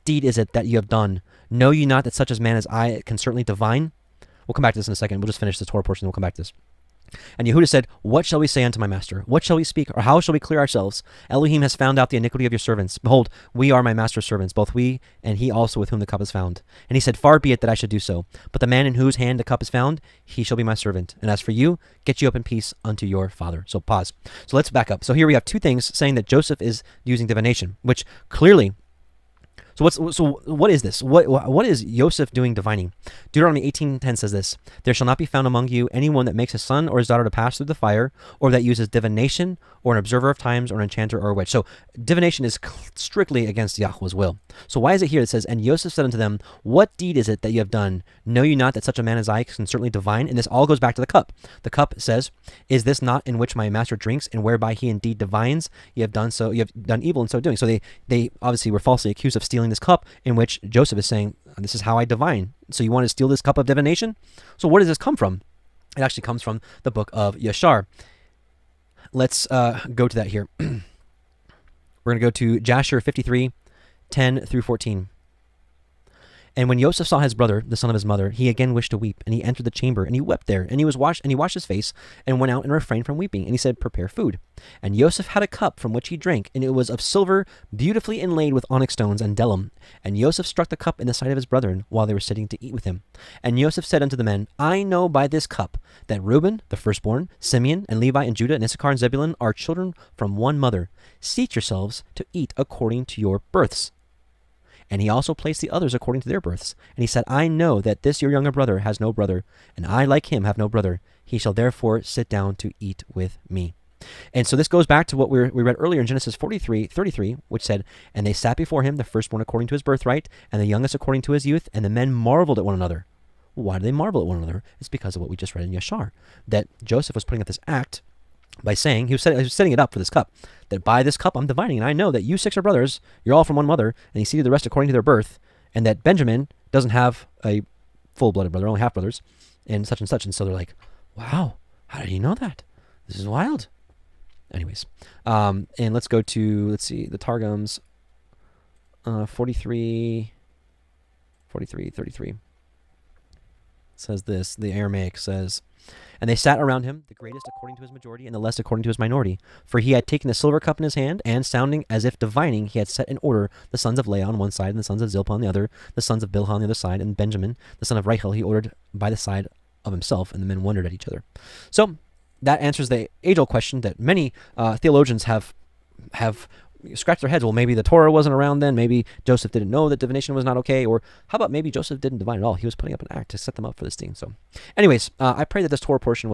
deed is it that you have done? Know you not that such a man as I can certainly divine? We'll come back to this in a second. We'll just finish the Torah portion, and we'll come back to this. And Yehuda said, what shall we say unto my master? What shall we speak? Or how shall we clear ourselves? Elohim has found out the iniquity of your servants. Behold, we are my master's servants, both we and he also with whom the cup is found. And he said, far be it that I should do so. But the man in whose hand the cup is found, he shall be my servant. And as for you, get you up in peace unto your father. So pause. So let's back up. So here we have two things saying that Joseph is using divination, which clearly... So what is this? What is Joseph doing divining? Deuteronomy 18:10 says this: there shall not be found among you anyone that makes his son or his daughter to pass through the fire, or that uses divination, or an observer of times, or an enchanter, or a witch. So divination is strictly against Yahweh's will. So why is it here that says, and Joseph said unto them, what deed is it that you have done? Know you not that such a man as I can certainly divine? And this all goes back to the cup. The cup says, is this not in which my master drinks, and whereby he indeed divines? You have done evil in so doing. So they obviously were falsely accused of stealing this cup, in which Joseph is saying, this is how I divine. So you want to steal this cup of divination? So where does this come from? It actually comes from the book of Yashar. Let's go to that here. We're going to go to Jasher 53:10 through 14. And when Joseph saw his brother, the son of his mother, he again wished to weep, and he entered the chamber, and he wept there, and he washed his face, and went out and refrained from weeping, and he said, prepare food. And Joseph had a cup from which he drank, and it was of silver, beautifully inlaid with onyx stones and bdellium. And Joseph struck the cup in the sight of his brethren, while they were sitting to eat with him. And Joseph said unto the men, I know by this cup that Reuben, the firstborn, Simeon, and Levi, and Judah, and Issachar, and Zebulun are children from one mother. Seat yourselves to eat according to your births. And he also placed the others according to their births. And he said, I know that this your younger brother has no brother, and I like him have no brother. He shall therefore sit down to eat with me. And so this goes back to what we read earlier in Genesis 43:33, which said, and they sat before him, the firstborn according to his birthright, and the youngest according to his youth, and the men marveled at one another. Why do they marvel at one another? It's because of what we just read in Yashar, that Joseph was putting up this act by saying, he was setting it up for this cup, that by this cup I'm divining, and I know that you six are brothers, you're all from one mother, and he seated the rest according to their birth, and that Benjamin doesn't have a full-blooded brother, only half-brothers, and such. And so they're like, wow, how did he know that? This is wild. Anyways, and let's go to, the Targums, 43:33. Says this, the Aramaic says, and they sat around him, the greatest according to his majority, and the less according to his minority. For he had taken the silver cup in his hand, and sounding as if divining, he had set in order the sons of Leah on one side, and the sons of Zilpah on the other, the sons of Bilhah on the other side, and Benjamin, the son of Rachel, he ordered by the side of himself, and the men wondered at each other. So that answers the age-old question that many theologians have scratched their heads. Well, maybe the Torah wasn't around then. Maybe Joseph didn't know that divination was not okay. Or how about maybe Joseph didn't divine at all? He was putting up an act to set them up for this thing. So anyways, I pray that this Torah portion